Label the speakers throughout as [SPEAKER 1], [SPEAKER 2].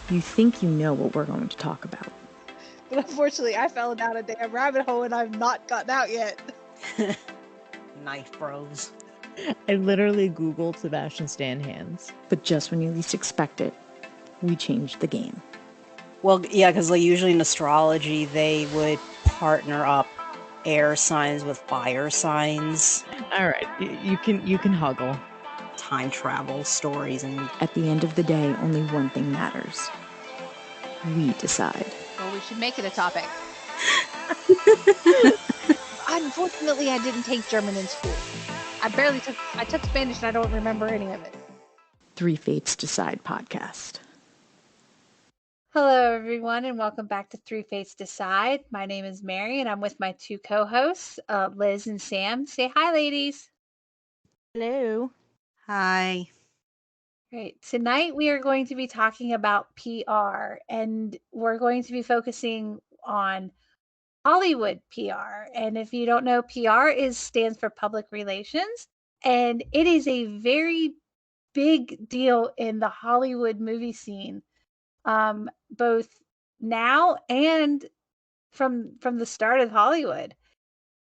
[SPEAKER 1] You think you know what we're going to talk about.
[SPEAKER 2] But unfortunately, I fell down a damn rabbit hole and I've not gotten out yet.
[SPEAKER 3] Knife bros.
[SPEAKER 4] I literally Googled Sebastian Stan hands.
[SPEAKER 1] But just when you least expect it, we changed the game.
[SPEAKER 3] Well, yeah, because like usually in astrology, they would partner up air signs with fire signs,
[SPEAKER 4] All right, you can huggle.
[SPEAKER 3] time travel stories, and
[SPEAKER 1] At the end of the day, only one thing matters. We decide.
[SPEAKER 2] Well, we should make it a topic. Unfortunately, I didn't take German in school. I took Spanish and I don't remember any of it.
[SPEAKER 1] Three Fates Decide podcast.
[SPEAKER 2] Hello, everyone, and welcome back to Three Fates Decide. My name is Mary, and I'm with my two co-hosts, Liz and Sam. Say hi, ladies.
[SPEAKER 4] Hello.
[SPEAKER 3] hi.
[SPEAKER 2] Great. Tonight we are going to be talking about PR, and we're going to be focusing on Hollywood PR. And if you don't know, PR stands for public relations, and it is a very big deal in the Hollywood movie scene, both now and from the start of Hollywood.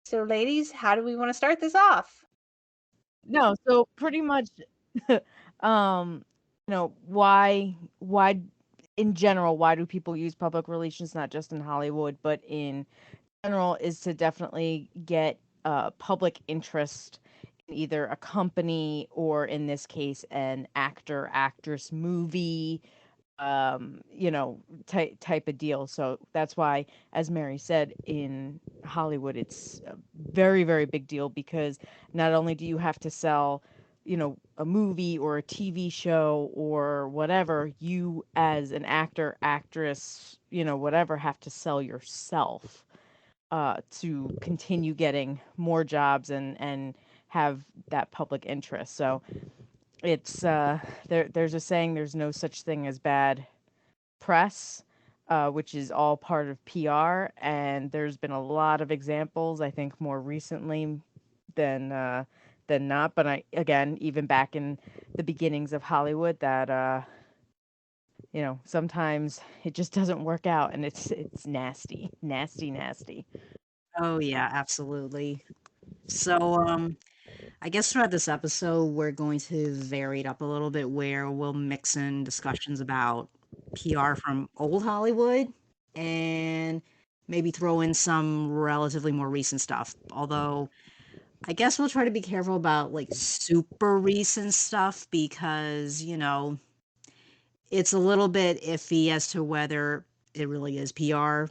[SPEAKER 2] So, ladies, how do we want to start this off?
[SPEAKER 4] No, so pretty much, why in general, why do people use public relations, not just in Hollywood, but in general, is to definitely get public interest in either a company or, in this case, an actor, actress, movie, type of deal. So that's why, as Mary said, in Hollywood, it's a very, very big deal because not only do you have to sell, a movie or a TV show or whatever, you as an actor, actress, whatever, have to sell yourself to continue getting more jobs and have that public interest. So it's there's a saying, there's no such thing as bad press, which is all part of PR, and there's been a lot of examples, I think more recently than not, but again, even back in the beginnings of Hollywood, that sometimes it just doesn't work out, and it's nasty, nasty, nasty.
[SPEAKER 3] Oh yeah, absolutely. So, I guess throughout this episode, we're going to vary it up a little bit where we'll mix in discussions about PR from old Hollywood and maybe throw in some relatively more recent stuff. Although, I guess we'll try to be careful about like super recent stuff because, it's a little bit iffy as to whether it really is PR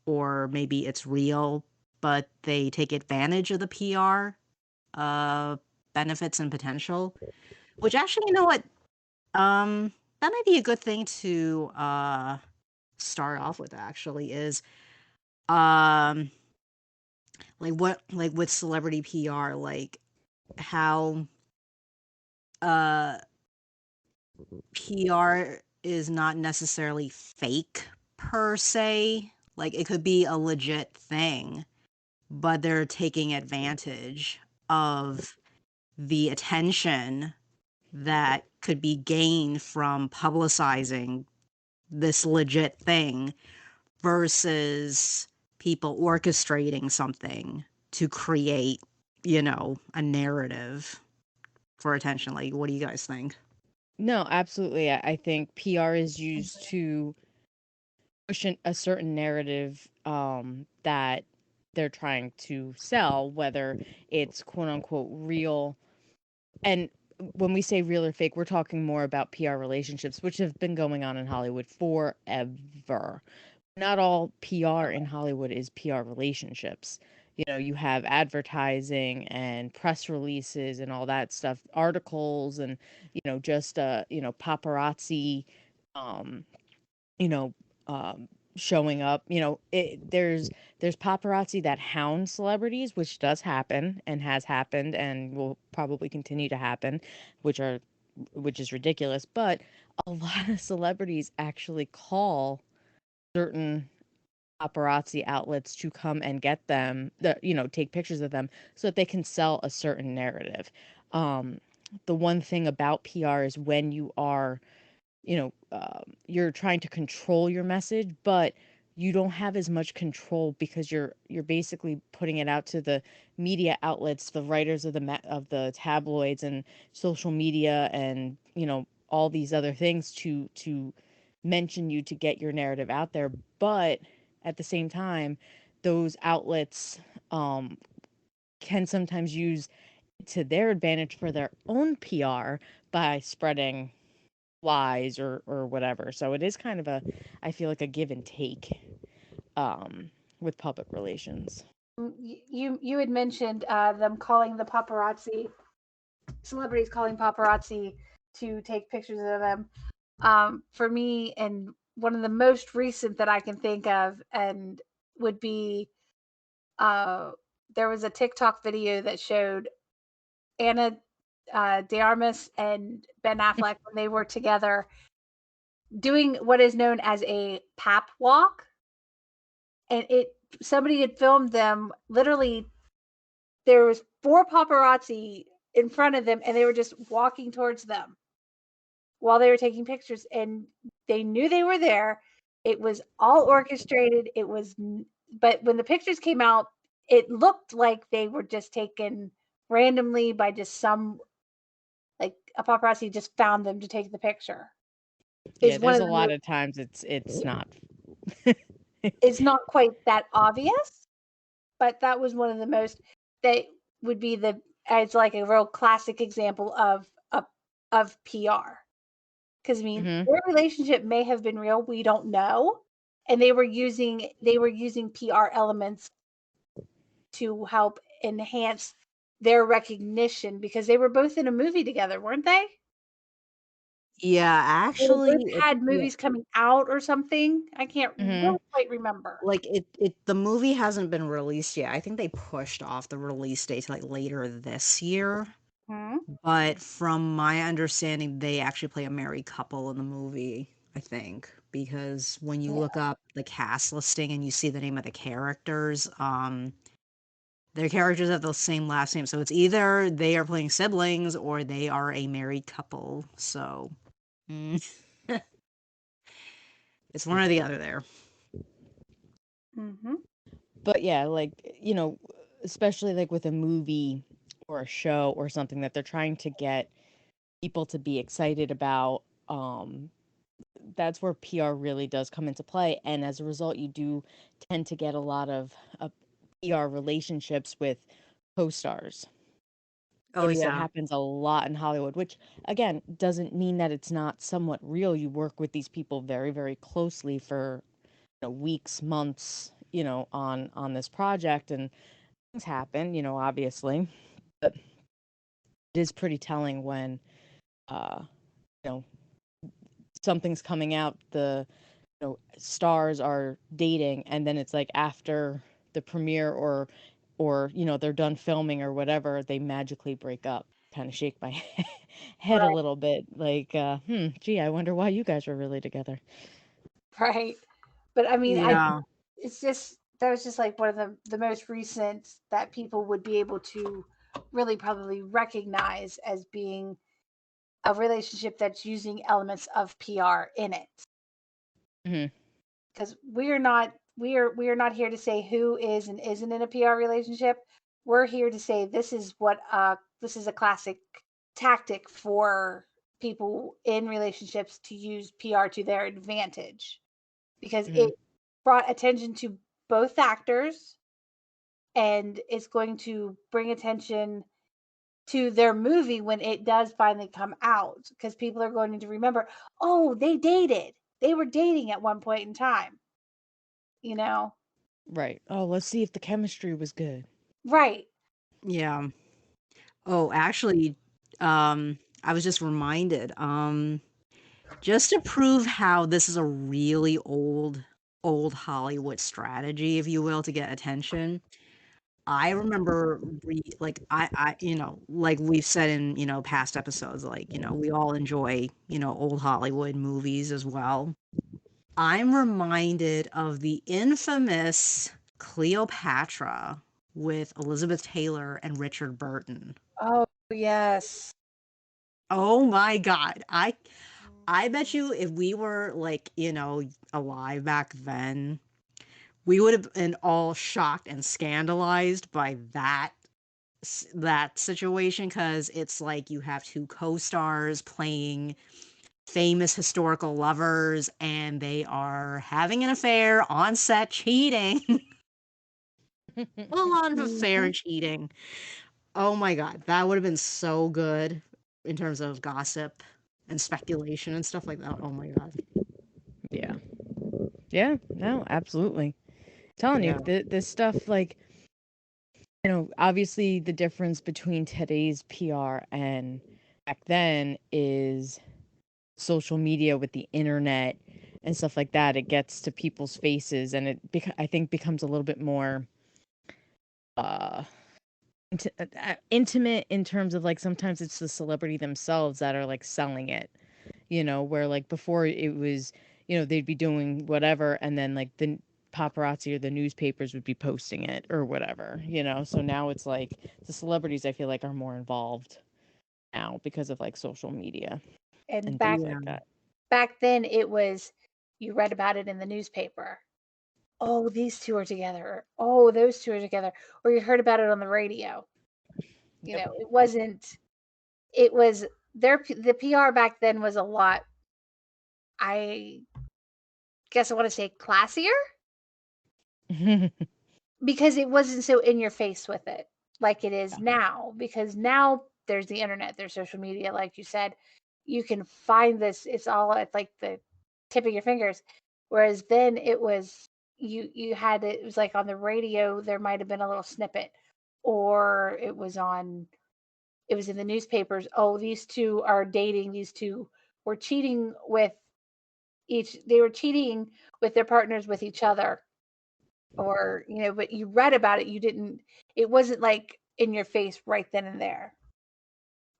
[SPEAKER 3] or maybe it's real, but they take advantage of the PR benefits and potential. Which actually, you know what? That might be a good thing to start off with. Actually, is um like with celebrity PR, like how uh PR is not necessarily fake per se. Like it could be a legit thing, but they're taking advantage of the attention that could be gained from publicizing this legit thing versus people orchestrating something to create, a narrative for attention. Like, what do you guys think?
[SPEAKER 4] No, absolutely. I think PR is used to push a certain narrative that they're trying to sell, whether it's quote unquote real. And when we say real or fake, we're talking more about PR relationships, which have been going on in Hollywood forever. Not all PR in Hollywood is PR relationships. You have advertising and press releases and all that stuff, articles and, just, paparazzi, um, you know, showing up. There's paparazzi that hound celebrities, which does happen and has happened and will probably continue to happen, which is ridiculous. But a lot of celebrities actually call certain paparazzi outlets to come and get them, take pictures of them so that they can sell a certain narrative. Um, the one thing about PR is when you are you're trying to control your message, but you don't have as much control because you're basically putting it out to the media outlets, the writers of of the tabloids and social media, and all these other things to mention you, to get your narrative out there. But at the same time, those outlets can sometimes use to their advantage for their own PR by spreading lies or whatever. So it is kind of I feel like a give and take with public relations.
[SPEAKER 2] You had mentioned them calling the paparazzi, celebrities calling paparazzi to take pictures of them. For me, and one of the most recent that I can think of, and would be there was a TikTok video that showed Anna de Armas and Ben Affleck when they were together doing what is known as a pap walk, and somebody had filmed them. Literally, there was 4 paparazzi in front of them, and they were just walking towards them while they were taking pictures, and they knew they were there. It was all orchestrated. But when the pictures came out, it looked like they were just taken randomly by just some, like, a paparazzi just found them to take the picture.
[SPEAKER 4] Yeah, there's a lot of times it's not.
[SPEAKER 2] It's not quite that obvious, but that was one of the most, that would be it's like a real classic example of PR. Because I mean, their relationship may have been real, we don't know, and they were using PR elements to help enhance their recognition, because they were both in a movie together, weren't they?
[SPEAKER 3] Yeah,
[SPEAKER 2] They
[SPEAKER 3] actually,
[SPEAKER 2] both had movies coming out or something. I can't really quite remember.
[SPEAKER 3] like the movie hasn't been released yet. I think they pushed off the release date to like later this year. But from my understanding, they actually play a married couple in the movie, I think, because when you look up the cast listing and you see the name of the characters, their characters have the same last name. So it's either they are playing siblings or they are a married couple. So it's one or the other there.
[SPEAKER 4] But yeah, like, especially like with a movie or a show or something that they're trying to get people to be excited about, that's where PR really does come into play. And as a result, you do tend to get a lot of PR relationships with co-stars.
[SPEAKER 3] Oh,
[SPEAKER 4] That
[SPEAKER 3] yeah.
[SPEAKER 4] happens a lot in Hollywood, which again doesn't mean that it's not somewhat real. You work with these people very, very closely for weeks, months, on this project, and things happen, obviously. But it is pretty telling when you know something's coming out, the stars are dating, and then it's like after the premiere or they're done filming or whatever, they magically break up. Kind of shake my head a little bit, like, gee, I wonder why you guys were really together.
[SPEAKER 2] Right. But I mean,
[SPEAKER 3] Yeah.
[SPEAKER 2] it's just, that was just like one of the most recent that people would be able to really probably recognize as being a relationship that's using elements of PR in it. Because we are not here to say who is and isn't in a PR relationship. We're here to say this is a classic tactic for people in relationships to use PR to their advantage, because it brought attention to both actors, and it's going to bring attention to their movie when it does finally come out, because people are going to remember, oh, they were dating at one point in time,
[SPEAKER 4] Right. Oh, let's see if the chemistry was good.
[SPEAKER 2] right.
[SPEAKER 3] Yeah. Oh, actually, I was just reminded, just to prove how this is a really old Hollywood strategy, if you will, to get attention. I remember I like we've said in, past episodes, like, we all enjoy, old Hollywood movies as well. I'm reminded of the infamous Cleopatra with Elizabeth Taylor and Richard Burton.
[SPEAKER 2] Oh, yes.
[SPEAKER 3] Oh my God. I bet you if we were like, alive back then, we would have been all shocked and scandalized by that situation because it's like you have two co-stars playing famous historical lovers and they are having an affair on set cheating. Full on affair
[SPEAKER 2] Mhm.
[SPEAKER 3] cheating. Oh my god, that would have been so good in terms of gossip and speculation and stuff like that. Oh my god.
[SPEAKER 4] Yeah. Yeah. No, absolutely. Telling you,
[SPEAKER 3] Yeah.
[SPEAKER 4] this stuff, like, obviously the difference between today's PR and back then is social media with the internet and stuff like that. It gets to people's faces, and I think becomes a little bit more uh intimate in terms of, like, sometimes it's the celebrity themselves that are like selling it, where like before it was, they'd be doing whatever, and then like the paparazzi or the newspapers would be posting it or whatever, so now it's like the celebrities, I feel like, are more involved now because of like social media
[SPEAKER 2] And
[SPEAKER 4] and
[SPEAKER 2] back
[SPEAKER 4] things
[SPEAKER 3] Yeah.
[SPEAKER 4] like that.
[SPEAKER 2] back then it was you read about it in the newspaper. Oh, these two are together. Or, oh, those two are together. Or you heard about it on the radio.
[SPEAKER 4] Yep.
[SPEAKER 2] It wasn't it was the PR back then was a lot, I guess I want to say, classier, because it wasn't so in your face with it like it is
[SPEAKER 4] Yeah.
[SPEAKER 2] now, because now there's the internet, there's social media, like you said. You can find this, it's all at like the tip of your fingers. Whereas then it was, you had it was like on the radio, there might have been a little snippet, or it was in the newspapers. Oh, these two are dating, these two were cheating with they were cheating with their partners with each other. Or but you read about it, you didn't, it wasn't like in your face right then and there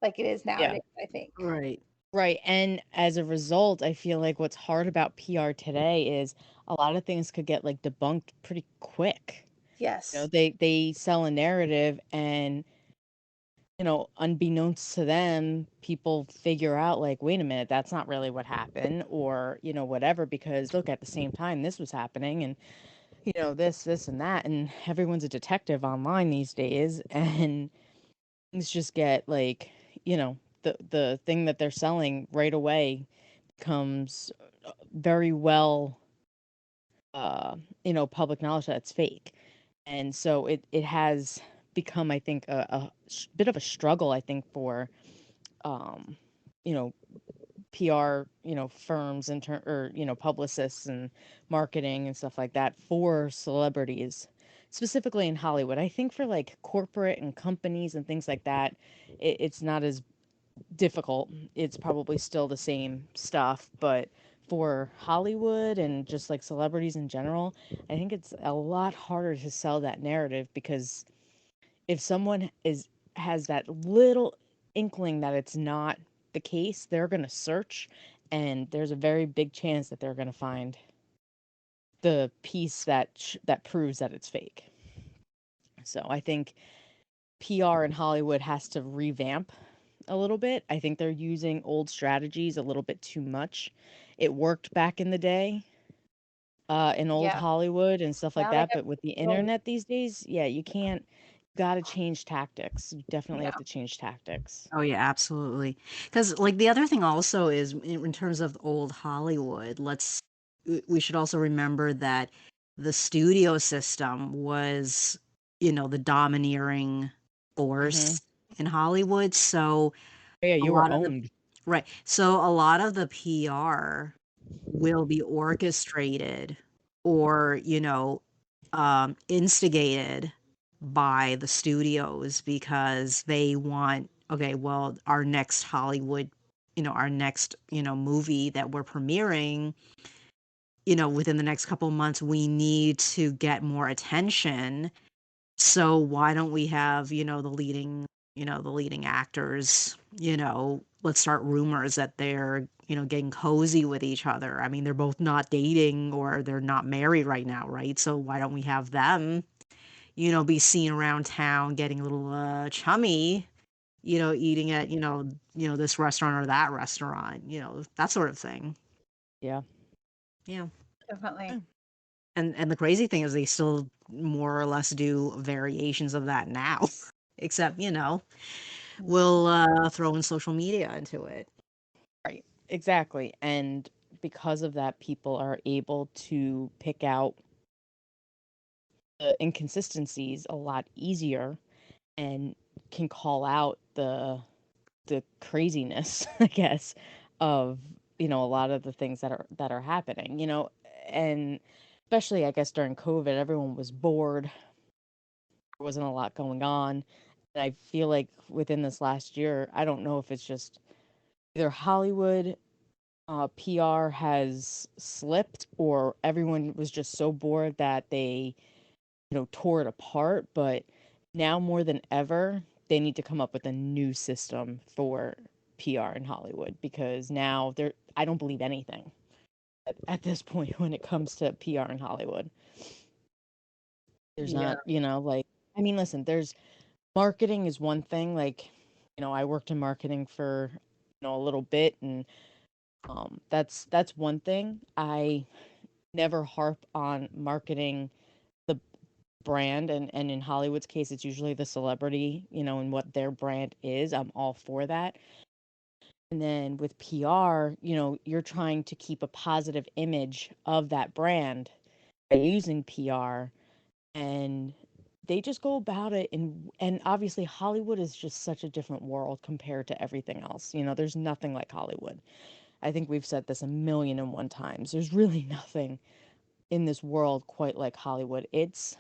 [SPEAKER 2] like it is
[SPEAKER 4] Yeah.
[SPEAKER 2] nowadays, I think.
[SPEAKER 3] Right.
[SPEAKER 4] Right. And as a result, I feel like what's hard about PR today is a lot of things could get like debunked pretty quick.
[SPEAKER 2] Yes.
[SPEAKER 4] They sell a narrative, and unbeknownst to them, people figure out, like, wait a minute, that's not really what happened, or, whatever, because look, at the same time this was happening, and, this and that, and everyone's a detective online these days, and things just get like, the thing that they're selling right away becomes very well, uh, public knowledge that it's fake. And so it has become, I think, a bit of a struggle, I think, for um, you know, PR, firms or, publicists and marketing and stuff like that for celebrities, specifically in Hollywood. I think for like corporate and companies and things like that, it's not as difficult. It's probably still the same stuff, but for Hollywood and just like celebrities in general, I think it's a lot harder to sell that narrative, because if someone has that little inkling that it's not the case, they're going to search, and there's a very big chance that they're going to find the piece that proves that it's fake. So I think PR in Hollywood has to revamp a little bit. I think they're using old strategies a little bit too much. It worked back in the day, in old
[SPEAKER 2] Yeah.
[SPEAKER 4] Hollywood and stuff like
[SPEAKER 2] Now they
[SPEAKER 4] that,
[SPEAKER 2] have
[SPEAKER 4] but with the
[SPEAKER 2] well,
[SPEAKER 4] internet these days, yeah, you can't. Got to change tactics. You definitely
[SPEAKER 2] yeah.
[SPEAKER 4] have to change tactics.
[SPEAKER 3] Oh yeah, absolutely. Because like the other thing also is in terms of old Hollywood, we should also remember that the studio system was, the domineering
[SPEAKER 4] Hmm.
[SPEAKER 3] force in Hollywood. So
[SPEAKER 4] Yeah,
[SPEAKER 3] a
[SPEAKER 4] you were
[SPEAKER 3] lot of the
[SPEAKER 4] owned.
[SPEAKER 3] right. So a lot of the PR will be orchestrated or, instigated by the studios because they want, okay, well, our next, movie that we're premiering, within the next couple months, we need to get more attention. So why don't we have, the leading actors, let's start rumors that they're, getting cozy with each other. I mean, they're both not dating or they're not married right now, right? So why don't we have them, be seen around town getting a little chummy, eating at, this restaurant or that restaurant, that sort of thing.
[SPEAKER 4] Yeah.
[SPEAKER 3] Yeah.
[SPEAKER 2] Definitely.
[SPEAKER 3] And the crazy thing is they still more or less do variations of that now, except, we'll throw in social media into it.
[SPEAKER 4] Right. Exactly. And because of that, people are able to pick out the inconsistencies a lot easier and can call out the craziness, I guess, of, a lot of the things that are happening, and especially I guess during COVID, everyone was bored. There wasn't a lot going on. And I feel like within this last year, I don't know if it's just either Hollywood PR has slipped or everyone was just so bored that they, tore it apart. But now more than ever, they need to come up with a new system for PR in Hollywood because now I don't believe anything at this point when it comes to PR in Hollywood. There's
[SPEAKER 3] Yeah.
[SPEAKER 4] not, like, I mean, listen, there's marketing is one thing. Like, I worked in marketing for, a little bit, and that's one thing. I never harp on marketing the brand, and in Hollywood's case, it's usually the celebrity, and what their brand is. I'm all for that. And then with PR, you're trying to keep a positive image of that brand by using PR, and they just go about it, and obviously Hollywood is just such a different world compared to everything else. There's nothing like Hollywood. I think we've said this a million and one times. There's really nothing in this world quite like Hollywood. It's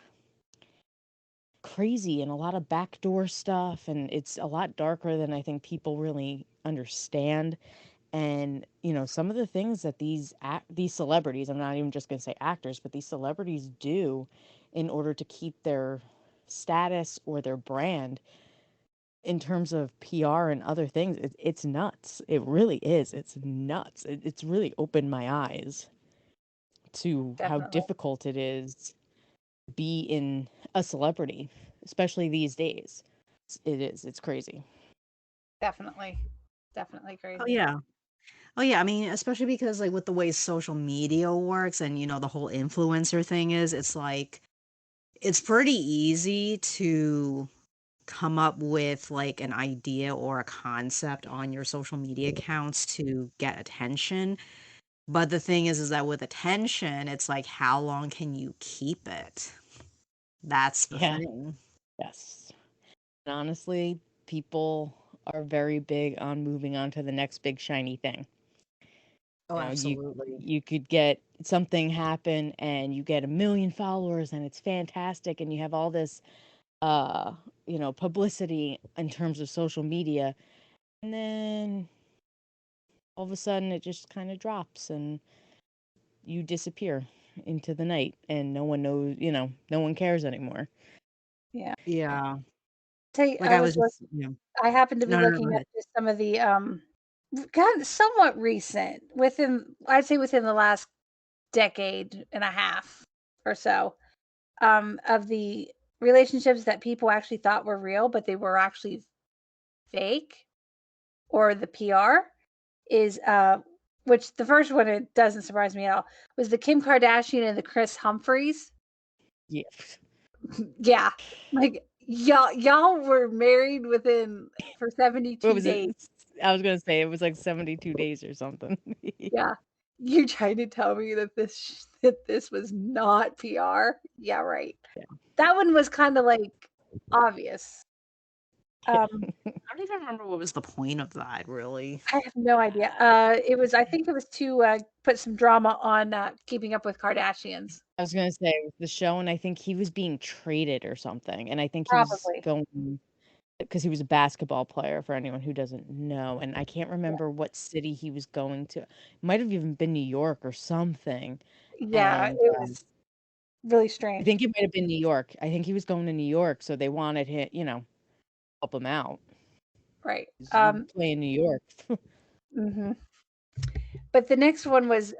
[SPEAKER 4] crazy and a lot of backdoor stuff, and it's a lot darker than I think people really understand. And some of the things that these celebrities, I'm not even just going to say actors, but these celebrities do in order to keep their status or their brand in terms of PR and other things, it's nuts. It really is. It's nuts. It's really opened my eyes to how
[SPEAKER 2] Definitely.
[SPEAKER 4] difficult it is to be in a celebrity, especially these days. It is. It's crazy.
[SPEAKER 2] Definitely. Definitely crazy.
[SPEAKER 3] Oh, yeah. Oh, yeah. I mean, especially because, like, with the way social media works and, the whole influencer thing is, it's like, it's pretty easy to come up with, like, an idea or a concept on your social media accounts to get attention. But the thing is that with attention, it's like, how long can you keep it? That's the
[SPEAKER 4] Yeah.
[SPEAKER 3] thing.
[SPEAKER 4] Yes. And honestly, people are very big on moving on to the next big shiny thing.
[SPEAKER 3] Oh,
[SPEAKER 4] You
[SPEAKER 3] absolutely.
[SPEAKER 4] you could get something happen and you get 1 million followers and it's fantastic and you have all this uh publicity in terms of social media, and then all of a sudden it just kind of drops and you disappear into the night and no one knows, no one cares anymore.
[SPEAKER 2] Yeah.
[SPEAKER 3] Yeah.
[SPEAKER 2] Tell you,
[SPEAKER 3] Like, I was just
[SPEAKER 2] I happened to be
[SPEAKER 3] No, go
[SPEAKER 2] looking up
[SPEAKER 3] ahead.
[SPEAKER 2] just some of the kind of somewhat recent I'd say within the last decade and a half or so, of the relationships that people actually thought were real, but they were actually fake, or the PR is which the first one, it doesn't surprise me at all, was the Kim Kardashian and the Chris Humphries.
[SPEAKER 4] Yeah.
[SPEAKER 2] Yeah, like y'all were married for
[SPEAKER 4] What
[SPEAKER 2] 72
[SPEAKER 4] was it?
[SPEAKER 2] days.
[SPEAKER 4] I was gonna say it was like 72 days or something.
[SPEAKER 2] Yeah. You're trying to tell me that this was not PR? Yeah, right.
[SPEAKER 4] Yeah.
[SPEAKER 2] That one was kind of like obvious.
[SPEAKER 3] I don't even remember what was the point of that, really.
[SPEAKER 2] I have no idea. I think it was to put some drama on Keeping Up with Kardashians.
[SPEAKER 4] I was gonna say it was the show, and I think he was being traded or something, and I think he was
[SPEAKER 2] Probably.
[SPEAKER 4] going because he was a basketball player for anyone who doesn't know, and I can't remember what city he was going to. It might have even been New York or something,
[SPEAKER 2] Yeah,
[SPEAKER 4] and
[SPEAKER 2] it was really
[SPEAKER 4] I
[SPEAKER 2] strange.
[SPEAKER 4] think it might have been New York. I think he was going to New York, so they wanted him, help him out.
[SPEAKER 2] Right.
[SPEAKER 4] 'Cause you play in New York.
[SPEAKER 2] Mhm. But the next one was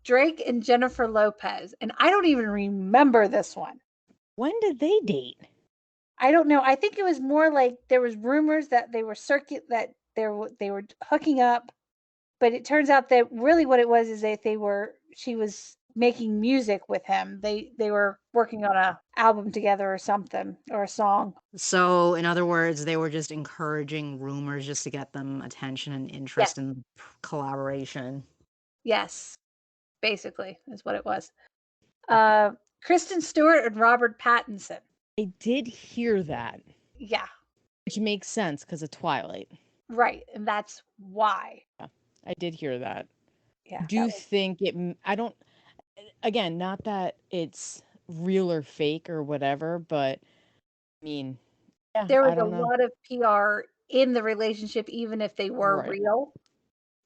[SPEAKER 2] Drake and Jennifer Lopez, and I don't even remember this one.
[SPEAKER 4] When did they date?
[SPEAKER 2] I don't know. I think it was more like there was rumors that they were they were hooking up, but it turns out that really what it was is that she was making music with him. They were working on a album together or something, or a song.
[SPEAKER 3] So, in other words, they were just encouraging rumors just to get them attention and
[SPEAKER 2] Yes.
[SPEAKER 3] interest in collaboration.
[SPEAKER 2] Yes. Basically, is what it was. Kristen Stewart and Robert Pattinson.
[SPEAKER 4] I did hear that,
[SPEAKER 2] Yeah,
[SPEAKER 4] which makes sense because of Twilight.
[SPEAKER 2] right. And that's why.
[SPEAKER 4] I did hear that.
[SPEAKER 2] Yeah.
[SPEAKER 4] Do think I don't, again, not that it's real or fake or whatever, but I mean, yeah,
[SPEAKER 2] There
[SPEAKER 4] I
[SPEAKER 2] was a
[SPEAKER 4] don't know.
[SPEAKER 2] lot of PR in the relationship, even if they were
[SPEAKER 4] Right.
[SPEAKER 2] real.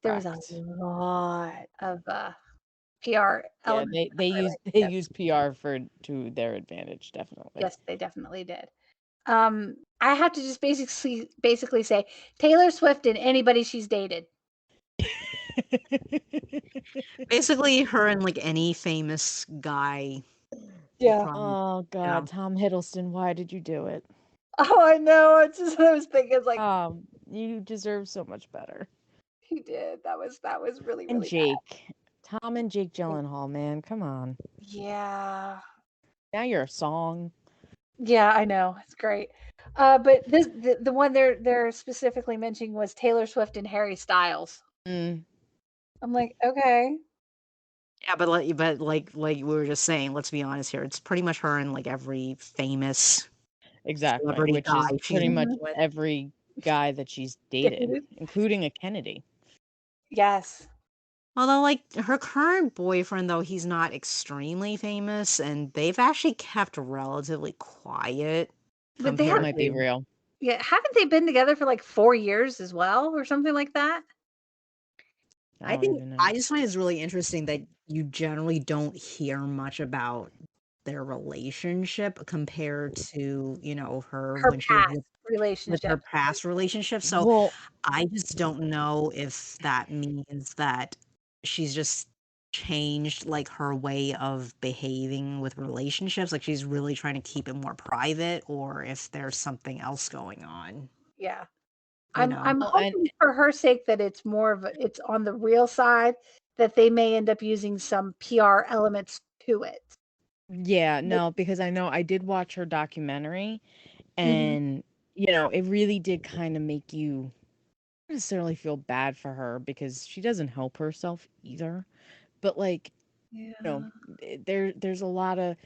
[SPEAKER 2] There was a
[SPEAKER 4] Correct.
[SPEAKER 2] lot of PR
[SPEAKER 4] Yeah,
[SPEAKER 2] elements.
[SPEAKER 4] they use PR to their advantage, definitely.
[SPEAKER 2] Yes, they definitely did. I have to just basically say Taylor Swift and anybody she's dated.
[SPEAKER 3] Basically, her and like any famous guy.
[SPEAKER 2] Yeah.
[SPEAKER 4] Oh God,
[SPEAKER 3] Yeah.
[SPEAKER 4] Tom Hiddleston, why did you do it?
[SPEAKER 2] Oh, I know. It's just what I was thinking. Like,
[SPEAKER 4] You deserve so much better.
[SPEAKER 2] he did. That was really,
[SPEAKER 4] And
[SPEAKER 2] really bad.
[SPEAKER 4] Jake, Tom and Jake Gyllenhaal, man, come on.
[SPEAKER 2] Yeah.
[SPEAKER 4] Now you're a song.
[SPEAKER 2] Yeah, I know. It's great. But the one they're specifically mentioning was Taylor Swift and Harry Styles.
[SPEAKER 4] Mm,
[SPEAKER 2] I'm like, okay.
[SPEAKER 3] Yeah, but like we were just saying, let's be honest here. It's pretty much her and like every famous
[SPEAKER 4] exactly,
[SPEAKER 3] celebrity
[SPEAKER 4] which
[SPEAKER 3] guy
[SPEAKER 4] is
[SPEAKER 3] she's
[SPEAKER 4] pretty much
[SPEAKER 3] been with.
[SPEAKER 4] every guy that she's dated,
[SPEAKER 2] Dated.
[SPEAKER 4] including a Kennedy.
[SPEAKER 2] Yes.
[SPEAKER 3] Although, like her current boyfriend, though he's not extremely famous, and they've actually kept relatively quiet
[SPEAKER 2] But they
[SPEAKER 4] That
[SPEAKER 2] have,
[SPEAKER 4] might be
[SPEAKER 3] to.
[SPEAKER 4] real.
[SPEAKER 2] yeah, haven't they been together for like 4 years as well, or something like that?
[SPEAKER 4] I
[SPEAKER 3] I
[SPEAKER 4] don't
[SPEAKER 3] think
[SPEAKER 4] even know.
[SPEAKER 3] I just find it's really interesting that you generally don't hear much about their relationship compared to, her
[SPEAKER 2] Her
[SPEAKER 3] when she was
[SPEAKER 2] past
[SPEAKER 3] with
[SPEAKER 2] relationship.
[SPEAKER 3] her past relationship. So
[SPEAKER 4] Well,
[SPEAKER 3] I just don't know if that means that she's just changed like her way of behaving with relationships, like she's really trying to keep it more private, or if there's something else going on,
[SPEAKER 2] Yeah.
[SPEAKER 3] you know.
[SPEAKER 2] I'm
[SPEAKER 4] well, and
[SPEAKER 2] hoping for her sake that it's on the real side, that they may end up using some PR elements to it.
[SPEAKER 4] yeah, no, because I know I did watch her documentary,
[SPEAKER 2] Mhm.
[SPEAKER 4] and it really did kind of make you not necessarily feel bad for her because she doesn't help herself either. But like,
[SPEAKER 2] Yeah.
[SPEAKER 4] there's a lot of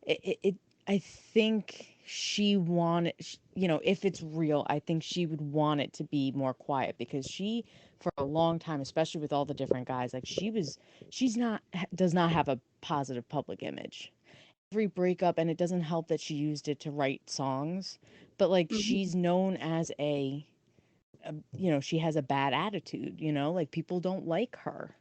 [SPEAKER 4] it. I think she wanted, if it's real, I think she would want it to be more quiet because she, for a long time, especially with all the different guys, like she's not, does not have a positive public image. Every breakup, and it doesn't help that she used it to write songs, but like
[SPEAKER 2] Mhm.
[SPEAKER 4] she's known as she has a bad attitude, like people don't like her.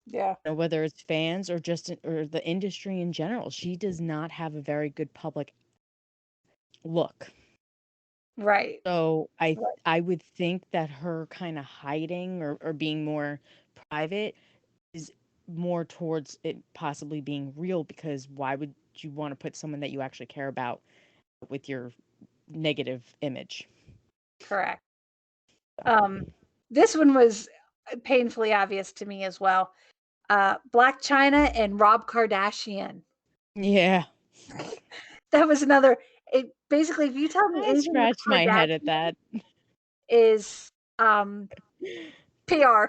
[SPEAKER 2] Yeah.
[SPEAKER 4] Whether it's fans or or the industry in general, she does not have a very good public look.
[SPEAKER 2] Right.
[SPEAKER 4] So I
[SPEAKER 2] Right.
[SPEAKER 4] I would think that her kind of hiding or being more private is more towards it possibly being real, because why would you want to put someone that you actually care about with your negative image?
[SPEAKER 2] Correct. This one was painfully obvious to me as well. Black China and Rob Kardashian.
[SPEAKER 4] Yeah.
[SPEAKER 2] That was another. It basically, if you tell me
[SPEAKER 4] I
[SPEAKER 2] anything with
[SPEAKER 4] scratched my head at
[SPEAKER 2] Kardashian
[SPEAKER 4] that.
[SPEAKER 2] is PR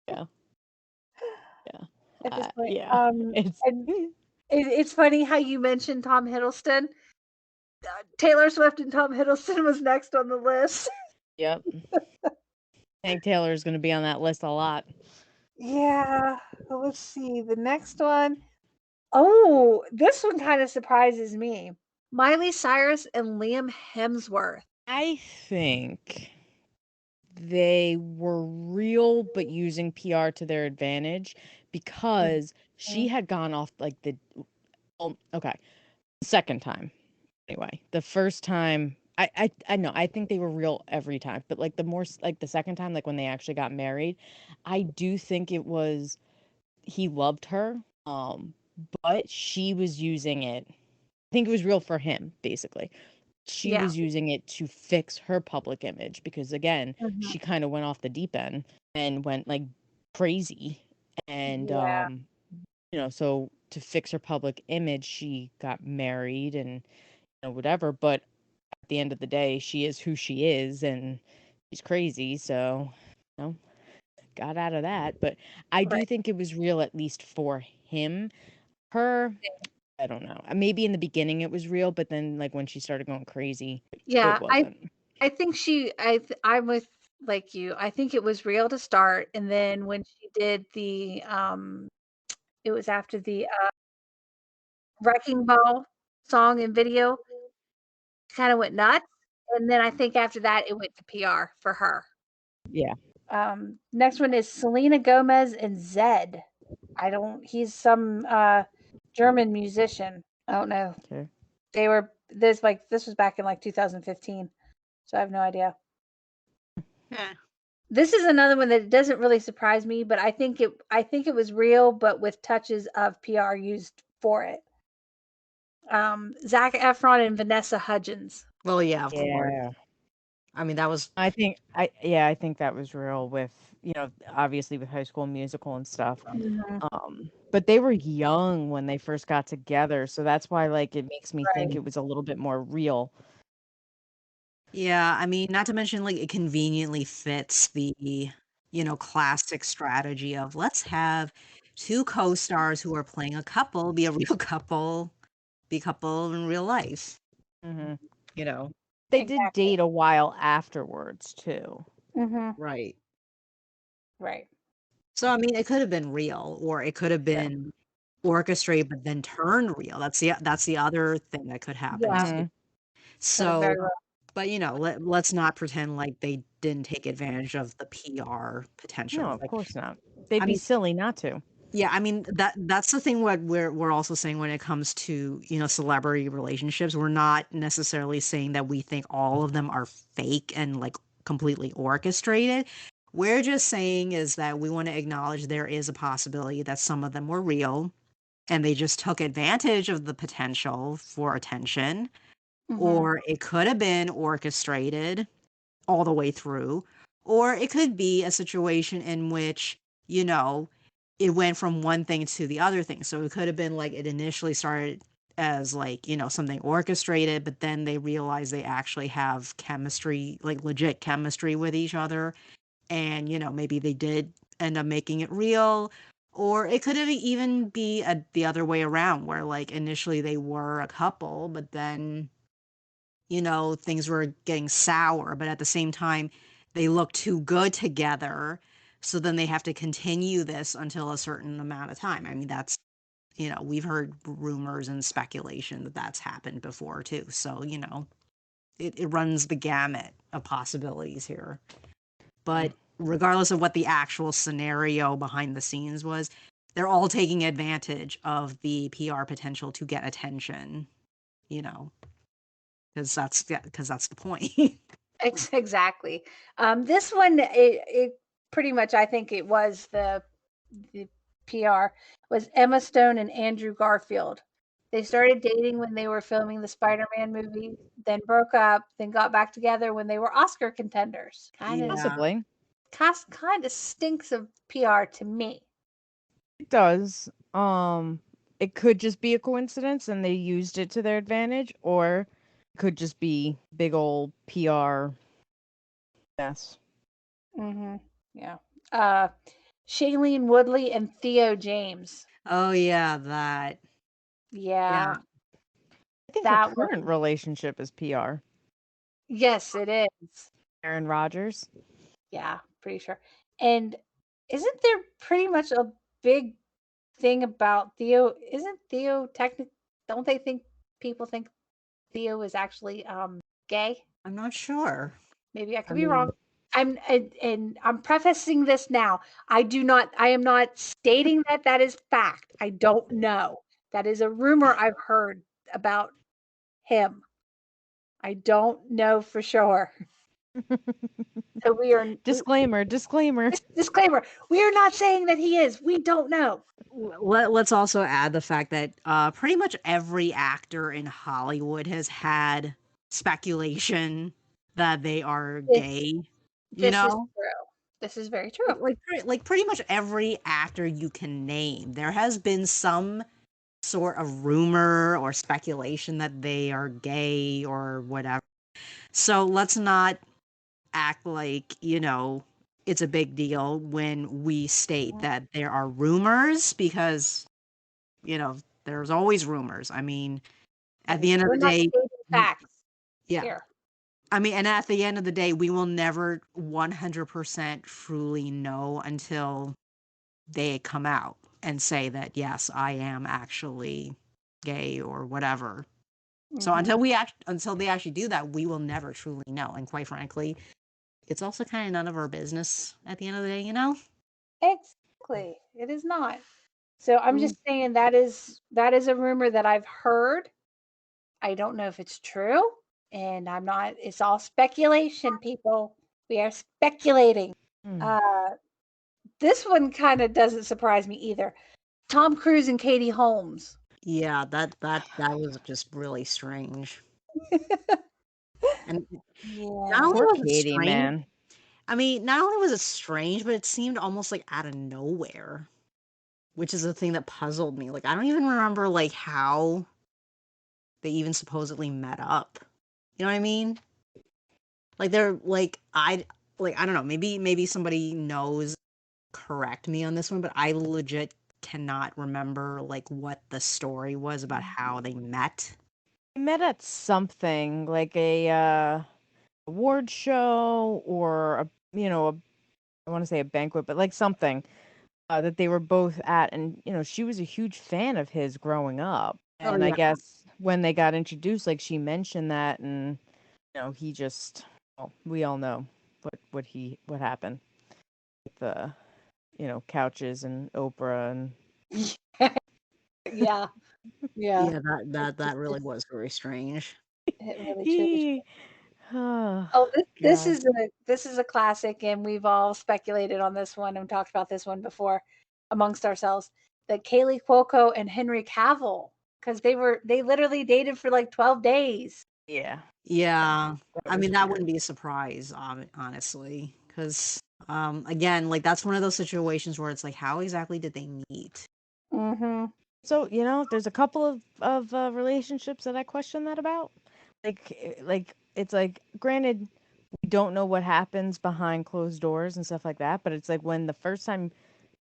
[SPEAKER 4] Yeah. Yeah.
[SPEAKER 2] at this point.
[SPEAKER 4] Yeah. It's
[SPEAKER 2] And it's funny how you mentioned Tom Hiddleston. Taylor Swift and Tom Hiddleston was next on the list.
[SPEAKER 4] yep. Hank Taylor is going to be on that list a lot.
[SPEAKER 2] Yeah. Well, let's see. The next one. Oh, this one kind of surprises me. Miley Cyrus and Liam Hemsworth.
[SPEAKER 4] I think they were real, but using PR to their advantage because she had gone off like okay, second time. Anyway, the first time, I know, I think they were real every time, but like like the second time, like when they actually got married, I do think he loved her, but she was using it. I think it was real for him, basically. she
[SPEAKER 2] Yeah.
[SPEAKER 4] was using it to fix her public image because again,
[SPEAKER 2] Mhm.
[SPEAKER 4] she kind of went off the deep end and went like crazy. And
[SPEAKER 2] Yeah.
[SPEAKER 4] so to fix her public image, she got married and whatever, but at the end of the day, she is who she is and she's crazy, so got out of that. But I do
[SPEAKER 2] Right.
[SPEAKER 4] think it was real, at least for him. Her, I don't know. Maybe in the beginning it was real, but then like when she started going crazy,
[SPEAKER 2] Yeah.
[SPEAKER 4] it wasn't.
[SPEAKER 2] I think I'm with like you. I think it was real to start, and then when she did the it was after the Wrecking Ball song and video, she kind of went nuts. And then I think after that it went to PR for her.
[SPEAKER 4] Yeah.
[SPEAKER 2] Next one is Selena Gomez and Zed. He's some German musician. I don't know.
[SPEAKER 4] Okay.
[SPEAKER 2] This was back in like 2015. So I have no idea.
[SPEAKER 3] Yeah.
[SPEAKER 2] This is another one that doesn't really surprise me, but I think it was real, but with touches of PR used for it. Zac Efron and Vanessa Hudgens.
[SPEAKER 3] Well, yeah, of course.
[SPEAKER 4] Yeah.
[SPEAKER 3] I mean, that was
[SPEAKER 4] I think that was real with, obviously with High School Musical and stuff. But they were young when they first got together, so that's why like it makes me think
[SPEAKER 2] Right.
[SPEAKER 4] it was a little bit more real.
[SPEAKER 3] yeah, I mean, not to mention like it conveniently fits the, classic strategy of let's have two co-stars who are playing a couple be a real couple, be a couple in real life,
[SPEAKER 4] hmm
[SPEAKER 3] you know.
[SPEAKER 4] They did
[SPEAKER 2] Exactly.
[SPEAKER 4] date a while afterwards too.
[SPEAKER 3] Right.
[SPEAKER 2] Right.
[SPEAKER 3] So I mean, it could have been real or it could have
[SPEAKER 4] Yeah.
[SPEAKER 3] been orchestrated but then turned real. That's the other thing that could happen
[SPEAKER 2] Yeah.
[SPEAKER 3] too.
[SPEAKER 4] Mhm.
[SPEAKER 3] So,
[SPEAKER 2] Very well.
[SPEAKER 3] but let's not pretend like they didn't take advantage of the PR potential.
[SPEAKER 4] No, of
[SPEAKER 3] Like,
[SPEAKER 4] course not. They'd
[SPEAKER 3] I
[SPEAKER 4] be
[SPEAKER 3] mean,
[SPEAKER 4] silly not to.
[SPEAKER 3] yeah, I mean that's the thing what we're also saying when it comes to, celebrity relationships. We're not necessarily saying that we think all of them are fake and like completely orchestrated. We're just saying is that we want to acknowledge there is a possibility that some of them were real and they just took advantage of the potential for attention, or it could have been orchestrated all the way through, or it could be a situation in which, you know, it went from one thing to the other thing. So it could have been like it initially started as like, something orchestrated, but then they realized they actually have chemistry, like legit chemistry with each other. And, maybe they did end up making it real. Or it could have even be the other way around, where like initially they were a couple, but then things were getting sour, but at the same time, they look too good together. So then they have to continue this until a certain amount of time. I mean, we've heard rumors and speculation that that's happened before too. So, it runs the gamut of possibilities here. But regardless of what the actual scenario behind the scenes was, they're all taking advantage of the PR potential to get attention, you know. Because that's the point.
[SPEAKER 2] Exactly. This one, it pretty much, I think it was the PR was Emma Stone and Andrew Garfield. They started dating when they were filming the Spider-Man movie, then broke up, then got back together when they were Oscar contenders.
[SPEAKER 3] Yeah.
[SPEAKER 4] Possibly.
[SPEAKER 2] Kind of stinks of PR to me.
[SPEAKER 4] It does. It could just be a coincidence and they used it to their advantage, or it could just be big old PR mess.
[SPEAKER 2] Yeah. Shailene Woodley and Theo James.
[SPEAKER 3] Oh yeah, that.
[SPEAKER 2] Yeah,
[SPEAKER 3] Yeah.
[SPEAKER 4] I think her
[SPEAKER 2] that was,
[SPEAKER 4] current relationship is PR.
[SPEAKER 2] yes, it is.
[SPEAKER 4] Aaron Rodgers.
[SPEAKER 2] Yeah, pretty sure. And isn't there pretty much a big thing about Theo? Isn't Theo don't they think people think Theo is actually gay?
[SPEAKER 3] I'm not sure.
[SPEAKER 2] Maybe I
[SPEAKER 4] I
[SPEAKER 2] could be wrong.
[SPEAKER 4] mean,
[SPEAKER 2] And I'm prefacing this now. I am not stating that that is fact. I don't know. That is a rumor I've heard about him. I don't know for sure. So we are
[SPEAKER 4] disclaimer.
[SPEAKER 2] disclaimer. We are not saying that he is. We don't know.
[SPEAKER 3] Let's also add the fact that pretty much every actor in Hollywood has had speculation that they are
[SPEAKER 2] This
[SPEAKER 3] gay, you
[SPEAKER 2] this is
[SPEAKER 3] know?
[SPEAKER 2] true. This is very true.
[SPEAKER 3] Like pretty much every actor you can name, there has been some sort of rumor or speculation that they are gay or whatever. So let's not act like, it's a big deal when we state that there are rumors because, there's always rumors. I mean, at the end of
[SPEAKER 2] We're
[SPEAKER 3] the
[SPEAKER 2] not
[SPEAKER 3] day,
[SPEAKER 2] stating facts
[SPEAKER 3] yeah.
[SPEAKER 2] here.
[SPEAKER 3] I mean, and at the end of the day, we will never 100% truly know until they come out and say that, yes, I am actually gay or whatever. So
[SPEAKER 2] Mhm.
[SPEAKER 3] until they actually do that, we will never truly know. And quite frankly, it's also kind of none of our business at the end of the day, you know?
[SPEAKER 2] Exactly. It is not. So I'm
[SPEAKER 3] Mm.
[SPEAKER 2] just saying that is a rumor that I've heard. I don't know if it's true, and I'm not. It's all speculation, people. We are speculating.
[SPEAKER 4] Hmm.
[SPEAKER 2] Uh, this one kind of doesn't surprise me either. Tom Cruise and Katie Holmes.
[SPEAKER 3] Yeah, that was just really strange. And not
[SPEAKER 2] Yeah.
[SPEAKER 3] only
[SPEAKER 4] Poor
[SPEAKER 3] was it
[SPEAKER 4] Katie,
[SPEAKER 3] strange,
[SPEAKER 4] man.
[SPEAKER 3] I mean, not only was it strange, but it seemed almost like out of nowhere, which is the thing that puzzled me. Like I don't even remember like how they even supposedly met up. You know what I mean? Like they're like I don't know, maybe somebody knows, correct me on this one, but I legit cannot remember like what the story was about how they met.
[SPEAKER 4] We met at something like a award show or I want to say a banquet, but like something that they were both at, and she was a huge fan of his growing up,
[SPEAKER 3] Oh
[SPEAKER 4] and I
[SPEAKER 3] yeah.
[SPEAKER 4] guess when they got introduced, like she mentioned that, and he just, well, we all know what happened with the couches and Oprah and
[SPEAKER 2] Yeah. Yeah.
[SPEAKER 3] Yeah, that
[SPEAKER 2] It's
[SPEAKER 3] that
[SPEAKER 2] just
[SPEAKER 3] that really
[SPEAKER 2] it's
[SPEAKER 3] was very strange.
[SPEAKER 2] it really truly.
[SPEAKER 4] he. Oh
[SPEAKER 2] Oh, this
[SPEAKER 4] God.
[SPEAKER 2] is a classic, and we've all speculated on this one and talked about this one before amongst ourselves. That Kaylee Cuoco and Henry Cavill, because they literally dated for like 12 days.
[SPEAKER 4] Yeah,
[SPEAKER 3] Yeah.
[SPEAKER 4] that
[SPEAKER 3] I mean,
[SPEAKER 4] was
[SPEAKER 3] that
[SPEAKER 4] weird.
[SPEAKER 3] wouldn't be a surprise, honestly, because again, like that's one of those situations where it's like, how exactly did they meet?
[SPEAKER 2] Mm-hmm.
[SPEAKER 4] So there's a couple of relationships that I question that about. Like it's like, granted, we don't know what happens behind closed doors and stuff like that, but it's like when the first time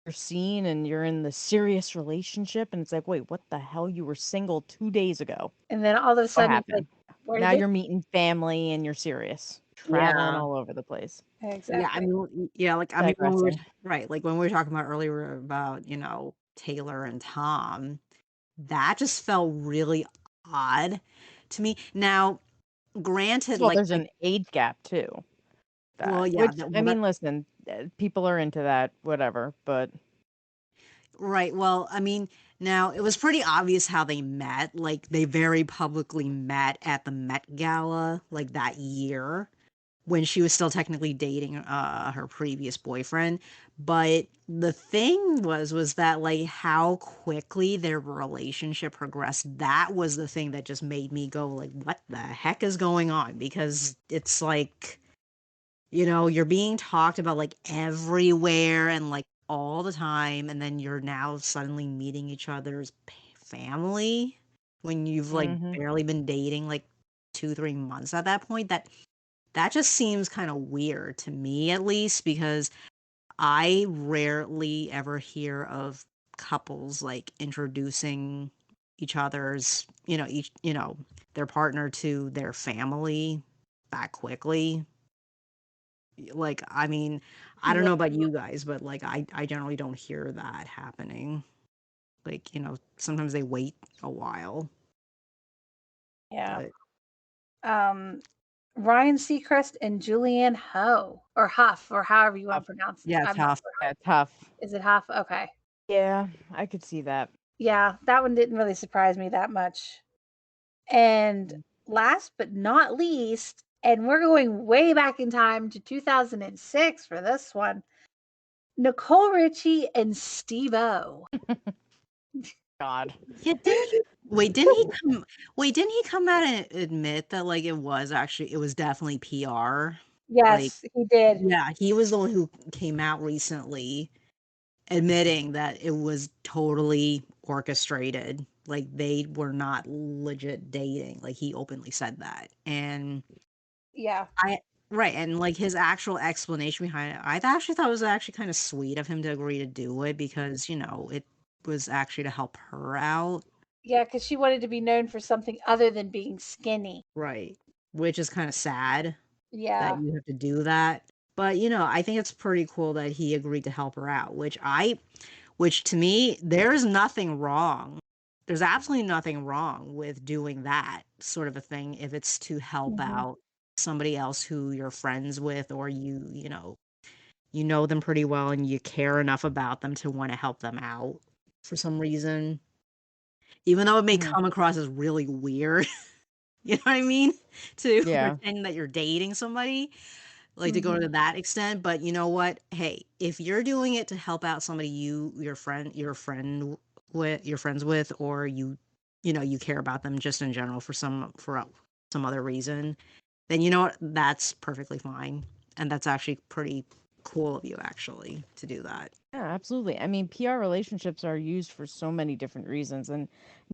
[SPEAKER 4] you're seen and you're in the serious relationship, and it's like, wait, what the hell? You were single 2 days ago.
[SPEAKER 2] And then all of a
[SPEAKER 4] What
[SPEAKER 2] sudden, it's like,
[SPEAKER 4] happened?
[SPEAKER 2] where did
[SPEAKER 4] Now
[SPEAKER 2] they?
[SPEAKER 4] you're meeting family and you're serious, traveling
[SPEAKER 3] Yeah.
[SPEAKER 4] all over the place.
[SPEAKER 3] Yeah, I
[SPEAKER 2] Exactly.
[SPEAKER 3] mean, yeah, like I mean, when we were
[SPEAKER 4] Digressing.
[SPEAKER 3] right, like when we were talking about earlier about, Taylor and Tom, that just felt really odd to me. Now, granted,
[SPEAKER 4] Well,
[SPEAKER 3] like
[SPEAKER 4] there's
[SPEAKER 3] I
[SPEAKER 4] an age gap too.
[SPEAKER 3] well,
[SPEAKER 4] That,
[SPEAKER 3] yeah,
[SPEAKER 4] which I mean, listen, people are into that, whatever. But
[SPEAKER 3] right. Well, I mean, now it was pretty obvious how they met. Like they very publicly met at the Met Gala like that year when she was still technically dating her previous boyfriend. But the thing was that like how quickly their relationship progressed, that was the thing that just made me go like what the heck is going on? Because it's like, you're being talked about like everywhere and like all the time, and then you're now suddenly meeting each other's family when you've like
[SPEAKER 4] hmm
[SPEAKER 3] barely been dating like 2 3 months at that point. That just seems kind of weird to me, at least, because I rarely ever hear of couples like introducing each other's, their partner to their family that quickly. Like, I mean, I don't
[SPEAKER 2] Yeah.
[SPEAKER 3] know about you guys, but like, I generally don't hear that happening. Like, sometimes they wait a while,
[SPEAKER 2] Yeah.
[SPEAKER 3] but
[SPEAKER 2] Um, Ryan Seacrest and Julianne Ho, or Huff, or however you want
[SPEAKER 4] tough.
[SPEAKER 2] to pronounce it.
[SPEAKER 3] yeah,
[SPEAKER 2] I'm not
[SPEAKER 3] tough.
[SPEAKER 2] sure.
[SPEAKER 4] Yeah, tough.
[SPEAKER 2] Is it Huff? Okay.
[SPEAKER 4] Yeah, I could see that.
[SPEAKER 2] Yeah, that one didn't really surprise me that much. And last but not least, and we're going way back in time to 2006 for this one, Nicole Richie and Steve-O.
[SPEAKER 4] God.
[SPEAKER 3] Yeah, didn't he? Wait, didn't he come? Wait, didn't he come out and admit that like it was definitely PR? Like,
[SPEAKER 2] Yes, he did.
[SPEAKER 3] yeah, he was the one who came out recently admitting that it was totally orchestrated. Like they were not legit dating. Like he openly said that. And
[SPEAKER 2] Yeah.
[SPEAKER 3] I right, and like his actual explanation behind it, actually thought it was actually kind of sweet of him to agree to do it because, it was actually to help her out.
[SPEAKER 2] Yeah, because she wanted to be known for something other than being skinny.
[SPEAKER 3] Right. Which is kind of sad that
[SPEAKER 2] Yeah.
[SPEAKER 3] you have to do that. But, I think it's pretty cool that he agreed to help her out, which to me, there's nothing wrong. There's absolutely nothing wrong with doing that sort of a thing if it's to help
[SPEAKER 2] Mhm.
[SPEAKER 3] out somebody else who you're friends with or you know them pretty well and you care enough about them to want to help them out for some reason. Even though it may
[SPEAKER 4] Mhm.
[SPEAKER 3] come across as really weird, you know what I mean? To
[SPEAKER 4] Yeah.
[SPEAKER 3] pretend that you're dating somebody, like to go
[SPEAKER 2] Mhm.
[SPEAKER 3] to that extent. But you know what? Hey, if you're doing it to help out somebody you're friends with, or you care about them just in general for some other reason, then you know what? That's perfectly fine. And that's actually pretty cool of you actually to do that.
[SPEAKER 4] Yeah, absolutely. I mean, PR relationships are used for so many different reasons, and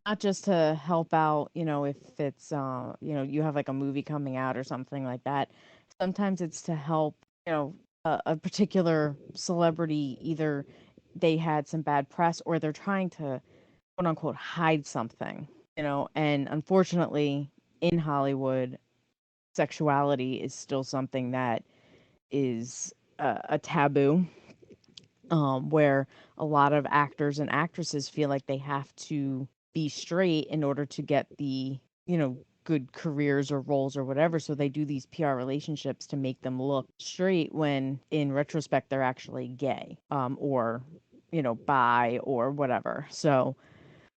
[SPEAKER 4] not just to help out, if it's, you have like a movie coming out or something like that. Sometimes it's to help, a particular celebrity, either they had some bad press or they're trying to quote unquote hide something, and unfortunately in Hollywood, sexuality is still something that is a taboo, where a lot of actors and actresses feel like they have to be straight in order to get the, good careers or roles or whatever. So they do these PR relationships to make them look straight when in retrospect they're actually gay, or, bi or whatever. So,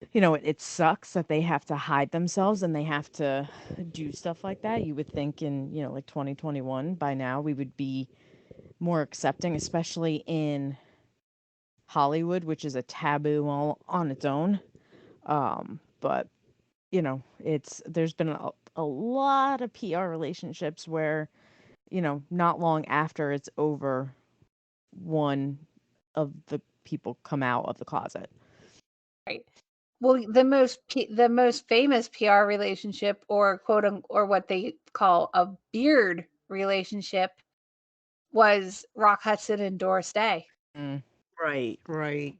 [SPEAKER 4] it sucks that they have to hide themselves and they have to do stuff like that. You would think in, like 2021 by now we would be more accepting, especially in Hollywood, which is a taboo all on its own. But there's been a lot of PR relationships where, not long after it's over, one of the people come out of the closet.
[SPEAKER 2] Right. Well, the most famous PR relationship, or or what they call a beard relationship, was Rock Hudson and Doris Day.
[SPEAKER 4] Mm,
[SPEAKER 3] Right, right.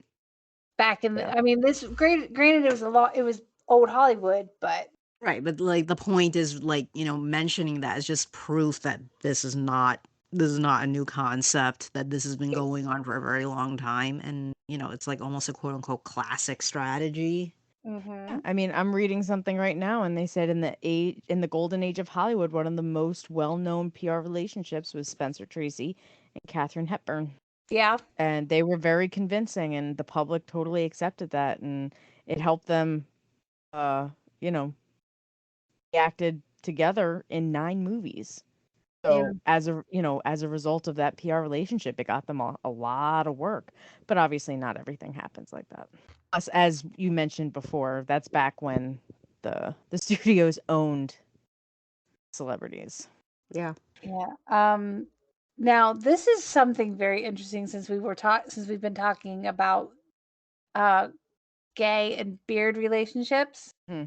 [SPEAKER 2] Back in
[SPEAKER 4] yeah.
[SPEAKER 2] the, I mean, this granted it was old Hollywood, but
[SPEAKER 3] Right, but like the point is like, mentioning that is just proof that this is not a new concept, that this has been going on for a very long time and, it's like almost a quote unquote classic strategy.
[SPEAKER 4] Yeah,
[SPEAKER 2] mhm.
[SPEAKER 4] I mean, I'm reading something right now, and they said in the golden age of Hollywood, one of the most well-known PR relationships was Spencer Tracy and Katharine Hepburn.
[SPEAKER 2] Yeah.
[SPEAKER 4] And they were very convincing, and the public totally accepted that, and it helped them, uh you know they acted together in 9 movies.
[SPEAKER 2] Yeah.
[SPEAKER 4] So as a result of that PR relationship, it got them a lot of work. But obviously not everything happens like that. Plus, as you mentioned before, that's back when the studios owned celebrities.
[SPEAKER 3] Yeah.
[SPEAKER 2] Yeah. Now this is something very interesting, since we've been talking about uh gay and beard relationships.
[SPEAKER 4] Hmm.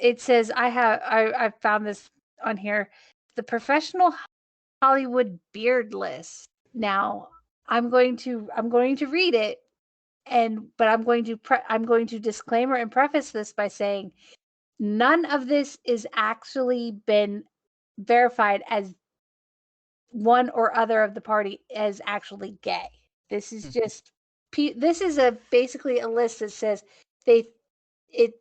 [SPEAKER 2] It says I found this on here, the professional Hollywood beard list. Now I'm going to read it, but I'm going to disclaimer and preface this by saying none of this is actually been verified as one or other of the party is actually gay. This is just this is a basically a list that says they it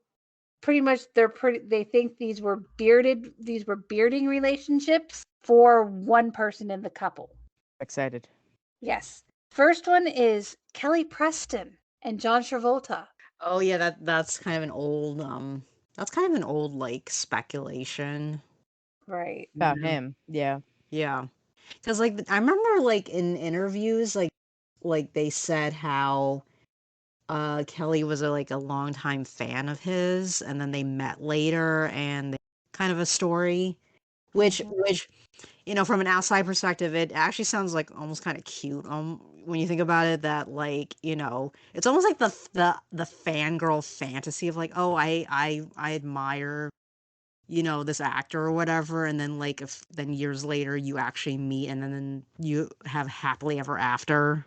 [SPEAKER 2] pretty much they think these were bearding relationships for one person in the couple.
[SPEAKER 4] Excited.
[SPEAKER 2] Yes. First one is Kelly Preston and John Travolta.
[SPEAKER 3] Oh yeah, that's kind of an old like speculation.
[SPEAKER 2] Right.
[SPEAKER 4] About
[SPEAKER 3] Yeah.
[SPEAKER 4] him. Yeah.
[SPEAKER 3] Yeah. Cuz like I remember like in interviews like they said how Kelly was like a longtime fan of his, and then they met later, and kind of a story, which
[SPEAKER 2] Mhm.
[SPEAKER 3] which from an outside perspective, it actually sounds like almost kind of cute. When you think about it, that like it's almost like the fangirl fantasy of like, oh, I admire this actor or whatever, and then like if then years later you actually meet, and then you have happily ever after,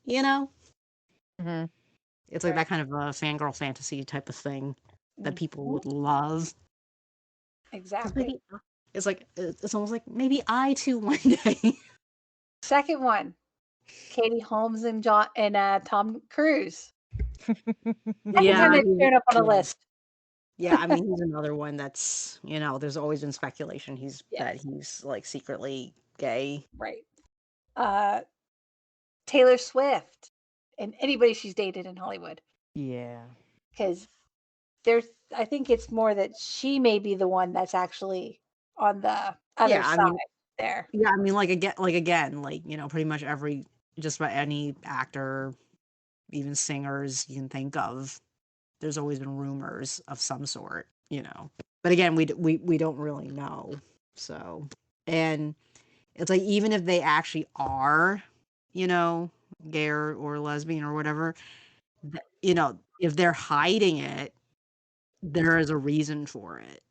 [SPEAKER 3] you know.
[SPEAKER 4] Hmm.
[SPEAKER 3] It's like
[SPEAKER 2] Right.
[SPEAKER 3] that kind of a fangirl fantasy type of thing that people
[SPEAKER 2] Mhm.
[SPEAKER 3] would love. 'Cause
[SPEAKER 2] Exactly.
[SPEAKER 3] maybe it's almost like maybe I too one day.
[SPEAKER 2] Second one, Katie Holmes and Tom Cruise. Second
[SPEAKER 3] Yeah,
[SPEAKER 2] time they've
[SPEAKER 3] he's
[SPEAKER 2] shown up on a
[SPEAKER 3] yeah.
[SPEAKER 2] list.
[SPEAKER 3] Yeah, I mean, he's another one that's, there's always been speculation that
[SPEAKER 2] Yes,
[SPEAKER 3] he's like secretly gay.
[SPEAKER 2] right. Uh, Taylor Swift and anybody she's dated in Hollywood,
[SPEAKER 4] Yeah.
[SPEAKER 2] because there's. I think it's more that she may be the one that's actually on the other
[SPEAKER 3] Yeah, I
[SPEAKER 2] side
[SPEAKER 3] mean,
[SPEAKER 2] there.
[SPEAKER 3] yeah, I mean, like, pretty much just about any actor, even singers you can think of, there's always been rumors of some sort. But again, we don't really know. So, and it's like even if they actually are, you know, gay or lesbian or whatever, if they're hiding it, there is a reason for it.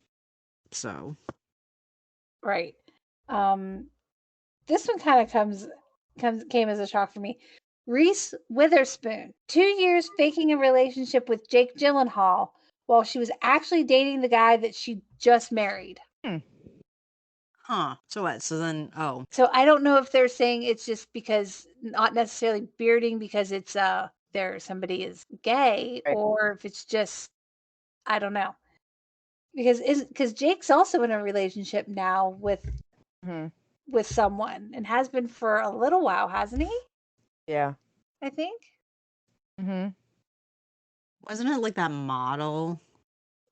[SPEAKER 3] So,
[SPEAKER 2] Right. Um, this one kind of came as a shock for me. Reese Witherspoon, 2 years faking a relationship with Jake Gyllenhaal while she was actually dating the guy that she just married.
[SPEAKER 3] huh. So what? So then, oh,
[SPEAKER 2] So I don't know if they're saying it's just because not necessarily bearding because it's there somebody is gay,
[SPEAKER 4] Right.
[SPEAKER 2] or if it's just I don't know. Because Jake's also in a relationship now
[SPEAKER 4] Hmm.
[SPEAKER 2] with someone and has been for a little while, hasn't he?
[SPEAKER 4] Yeah.
[SPEAKER 2] I think.
[SPEAKER 4] Hmm.
[SPEAKER 3] wasn't it like that model?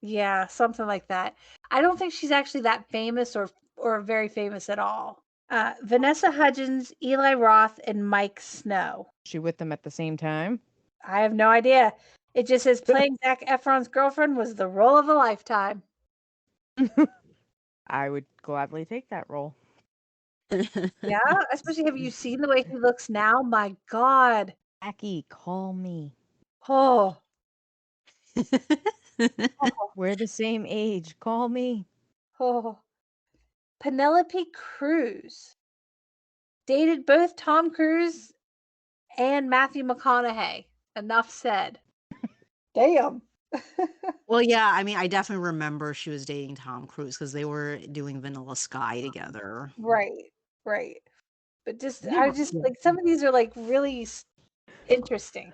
[SPEAKER 2] Yeah, something like that. I don't think she's actually that famous or very famous at all. Vanessa Hudgens, Eli Roth, and Mike Snow.
[SPEAKER 4] She with them at the same time?
[SPEAKER 2] I have no idea. It just says playing Zac Efron's girlfriend was the role of a lifetime.
[SPEAKER 4] I would gladly take that role.
[SPEAKER 2] Yeah, especially have you seen the way he looks now? My God.
[SPEAKER 4] Jackie, call me.
[SPEAKER 2] Oh, oh,
[SPEAKER 4] We're the same age. Call me.
[SPEAKER 2] oh. Penelope Cruz dated both Tom Cruise and Matthew McConaughey. Enough said. Damn.
[SPEAKER 3] Well, yeah, I mean, I definitely remember she was dating Tom Cruise because they were doing Vanilla Sky together.
[SPEAKER 2] Right, right. But
[SPEAKER 3] Yeah,
[SPEAKER 2] I just
[SPEAKER 3] yeah.
[SPEAKER 2] like some of these are like really interesting.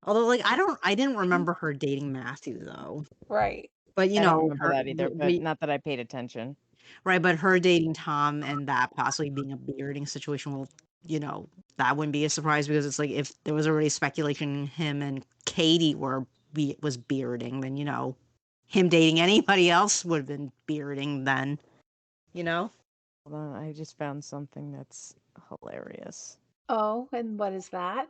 [SPEAKER 3] Although, like, I didn't remember her dating Matthew though.
[SPEAKER 2] Right.
[SPEAKER 3] But
[SPEAKER 4] I don't remember
[SPEAKER 3] her,
[SPEAKER 4] that either, but not that I paid attention.
[SPEAKER 3] right? But her dating Tom and that possibly being a bearding situation will, that wouldn't be a surprise because it's like if there was already speculation him and Katie was bearding, then him dating anybody else would have been bearding then, you know.
[SPEAKER 4] Hold on, I just found something that's hilarious.
[SPEAKER 2] Oh, and what is that?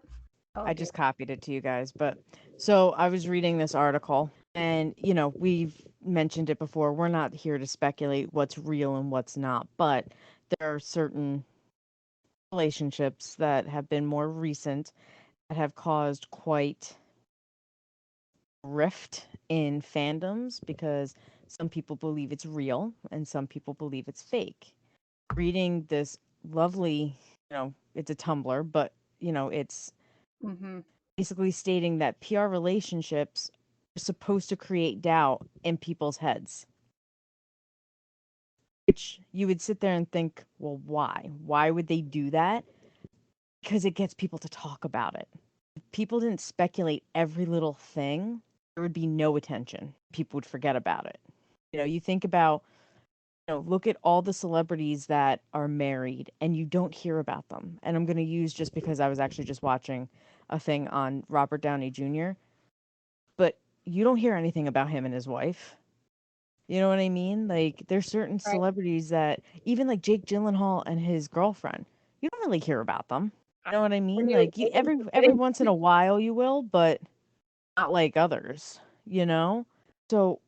[SPEAKER 2] Oh,
[SPEAKER 4] I just copied it to you guys, but so I was reading this article and we've mentioned it before. We're not here to speculate what's real and what's not, but there are certain relationships that have been more recent that have caused quite rift in fandoms because some people believe it's real and some people believe it's fake. Reading this lovely, it's a Tumblr, but it's
[SPEAKER 2] Mm-hmm.
[SPEAKER 4] basically stating that PR relationships are supposed to create doubt in people's heads. Which you would sit there and think, well, why? Why would they do that? Because it gets people to talk about it. If people didn't speculate every little thing, there would be no attention. People would forget about it. You think about, look at all the celebrities that are married and you don't hear about them. And I'm going to use just because I was actually just watching a thing on Robert Downey Jr., but you don't hear anything about him and his wife. You know what I mean? Like there's certain
[SPEAKER 2] Right.
[SPEAKER 4] celebrities that even like Jake Gyllenhaal and his girlfriend, you don't really hear about them. You know what I mean? Like you every once in a while you will, but not like others, you know? So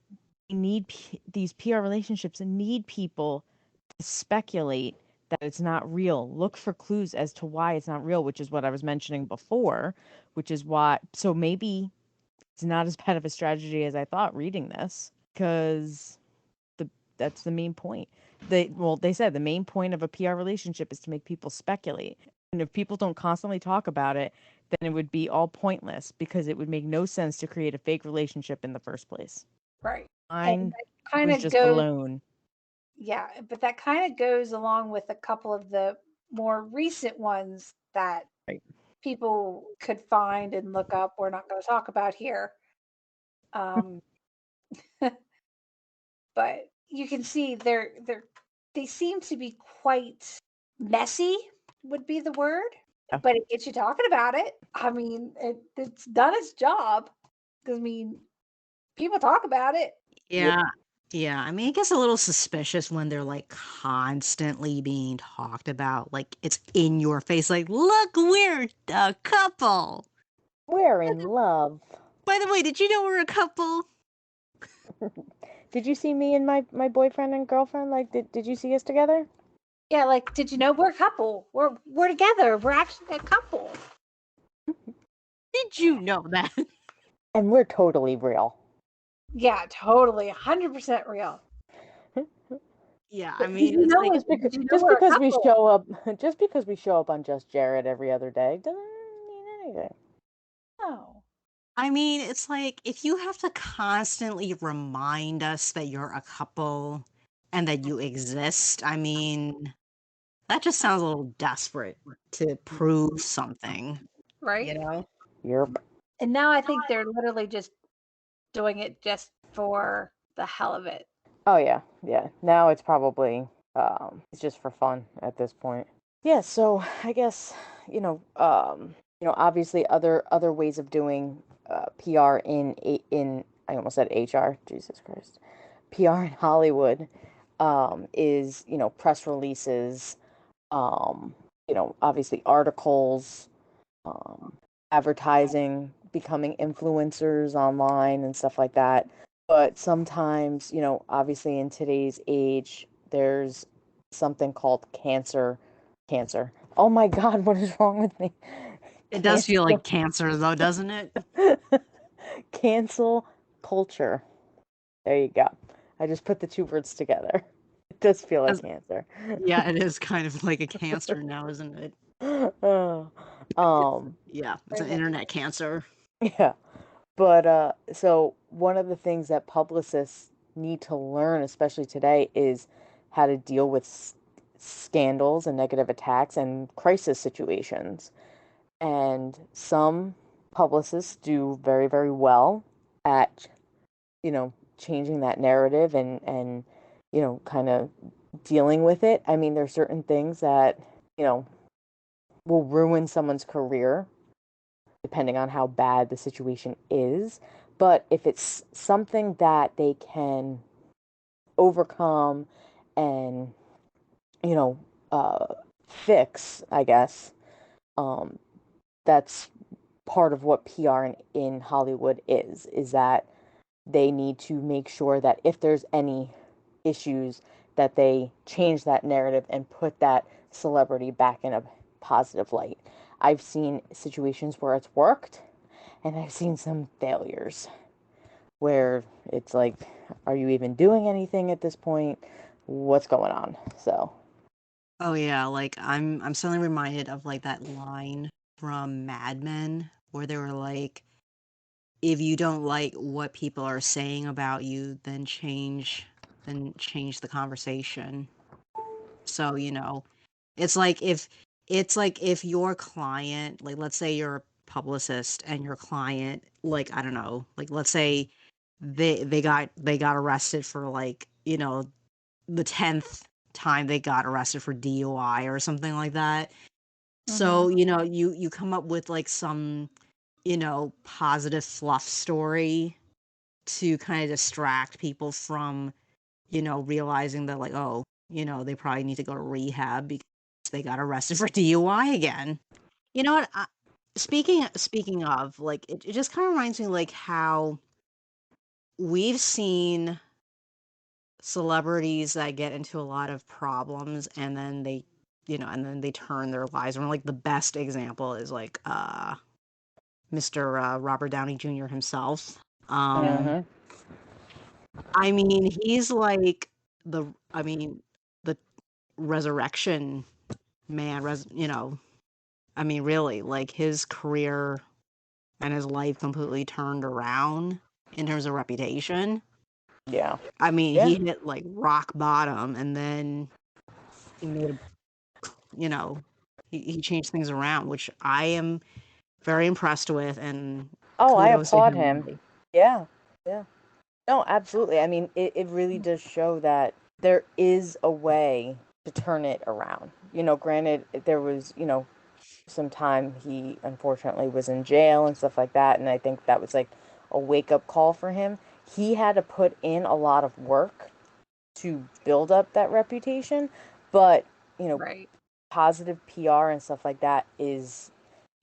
[SPEAKER 4] we need these PR relationships and need people to speculate that it's not real. Look for clues as to why it's not real, which is what I was mentioning before, which is why. So maybe it's not as bad of a strategy as I thought reading this, because that's the main point. They said the main point of a PR relationship is to make people speculate. And if people don't constantly talk about it, then it would be all pointless because it would make no sense to create a fake relationship in the first place.
[SPEAKER 2] Right.
[SPEAKER 4] Mine
[SPEAKER 2] And that kind
[SPEAKER 4] was
[SPEAKER 2] of
[SPEAKER 4] just
[SPEAKER 2] goes,
[SPEAKER 4] alone.
[SPEAKER 2] yeah, but that kind of goes along with a couple of the more recent ones that
[SPEAKER 4] Right.
[SPEAKER 2] people could find and look up. We're not going to talk about here. But you can see they seem to be quite messy, would be the word.
[SPEAKER 4] Yeah.
[SPEAKER 2] But it gets you talking about it. I mean, it's done its job. 'Cause, I mean, people talk about it.
[SPEAKER 3] Yeah. Yeah. I mean, it gets a little suspicious when they're like constantly being talked about. Like it's in your face. Like, look, we're a couple.
[SPEAKER 4] We're in love.
[SPEAKER 3] By the way, did you know we're a couple?
[SPEAKER 4] Did you see me and my boyfriend and girlfriend? Like, did you see us together?
[SPEAKER 2] Yeah, like, did you know we're a couple? We're together. We're actually a couple.
[SPEAKER 3] Did you know that?
[SPEAKER 4] And we're totally real.
[SPEAKER 2] Yeah, totally, 100% real.
[SPEAKER 3] Yeah,
[SPEAKER 2] But
[SPEAKER 3] I
[SPEAKER 2] did
[SPEAKER 3] mean,
[SPEAKER 2] you
[SPEAKER 3] it's
[SPEAKER 2] know
[SPEAKER 3] like
[SPEAKER 2] did you know
[SPEAKER 4] just
[SPEAKER 2] we're a
[SPEAKER 4] because we
[SPEAKER 2] couple?
[SPEAKER 4] show up, just because we show up on Just Jared every other day doesn't mean anything.
[SPEAKER 2] No.
[SPEAKER 3] I mean, it's like if you have to constantly remind us that you're a couple and that you exist, I mean, that just sounds a little desperate to prove something,
[SPEAKER 2] Right?
[SPEAKER 3] you know?
[SPEAKER 4] Yep.
[SPEAKER 2] And now I think they're literally just doing it just for the hell of it.
[SPEAKER 4] Oh yeah, yeah. Now it's probably it's just for fun at this point. Yeah, so I guess obviously other ways of doing PR in I almost said HR, Jesus Christ. PR in Hollywood is, press releases, obviously articles, advertising, becoming influencers online and stuff like that. But sometimes, obviously in today's age, there's something called cancer. Oh my God, what is wrong with me?
[SPEAKER 3] It does feel like cancer though, doesn't it?
[SPEAKER 4] Cancel culture. There you go. I just put the two words together. It does feel like cancer.
[SPEAKER 3] Yeah, it is kind of like a cancer now, isn't it? Yeah, it's an internet cancer.
[SPEAKER 4] Yeah. But so one of the things that publicists need to learn, especially today, is how to deal with scandals and negative attacks and crisis situations. And some publicists do very, very well at, changing that narrative and kind of dealing with it. I mean, there's certain things that, will ruin someone's career depending on how bad the situation is. But if it's something that they can overcome and, you know, fix, I guess, um, that's part of what PR in Hollywood is that they need to make sure that if there's any issues, that they change that narrative and put that celebrity back in a positive light. I've seen situations where it's worked, and I've seen some failures where it's like, are you even doing anything at this point? What's going on? So,
[SPEAKER 3] Oh yeah, like I'm suddenly reminded of like that line from Mad Men where they were like, if you don't like what people are saying about you, then change the conversation. So, it's like if your client, like let's say you're a publicist and your client, like I don't know, like let's say they got arrested for like, the 10th time they got arrested for DUI or something like that. So, you come up with like some, positive fluff story to kind of distract people from, realizing that like, oh, they probably need to go to rehab because they got arrested for DUI again. You know what? speaking of, like, it just kind of reminds me like how we've seen celebrities that get into a lot of problems and then they, and then they turn their lives around. Like the best example is like Mr. Robert Downey Jr. himself.
[SPEAKER 4] Mhm.
[SPEAKER 3] I mean, he's like the resurrection man, I mean, really, like his career and his life completely turned around in terms of reputation.
[SPEAKER 4] Yeah.
[SPEAKER 3] I mean,
[SPEAKER 4] Yeah.
[SPEAKER 3] he hit like rock bottom and then he made you know, he changed things around, which I am very impressed with, and
[SPEAKER 4] Oh, I
[SPEAKER 3] kudos to
[SPEAKER 4] applaud
[SPEAKER 3] him,
[SPEAKER 4] him.
[SPEAKER 3] really.
[SPEAKER 4] Yeah. Yeah. No, absolutely. I mean, it really does show that there is a way to turn it around. Granted, there was, some time he unfortunately was in jail and stuff like that, and I think that was like a wake-up call for him. He had to put in a lot of work to build up that reputation, but,
[SPEAKER 2] Right.
[SPEAKER 4] positive PR and stuff like that is,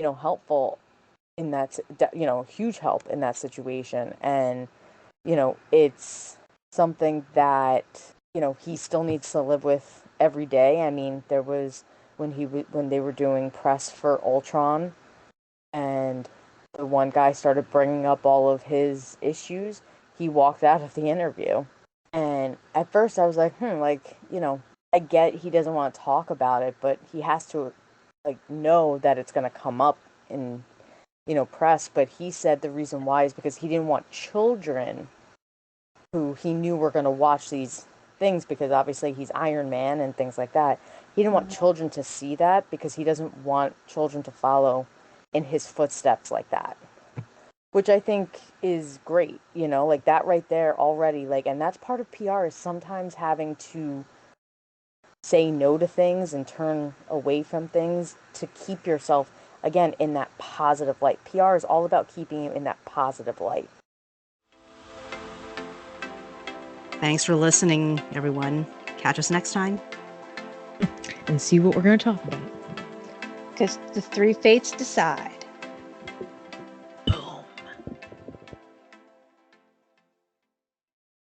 [SPEAKER 4] helpful in that, huge help in that situation. And, it's something that, he still needs to live with every day. I mean, there was when they were doing press for Ultron and the one guy started bringing up all of his issues, he walked out of the interview. And at first I was like, like, I get he doesn't want to talk about it, but he has to like know that it's going to come up in, press. But he said the reason why is because he didn't want children who he knew were going to watch these things, because obviously he's Iron Man and things like that. He didn't want children to see that because he doesn't want children to follow in his footsteps like that. Which I think is great, like that right there already. Like, and that's part of PR, is sometimes having to say no to things and turn away from things to keep yourself, again, in that positive light. PR is all about keeping you in that positive light.
[SPEAKER 3] Thanks for listening, everyone. Catch us next time.
[SPEAKER 4] And see what we're going to talk about.
[SPEAKER 2] Because the three fates decide.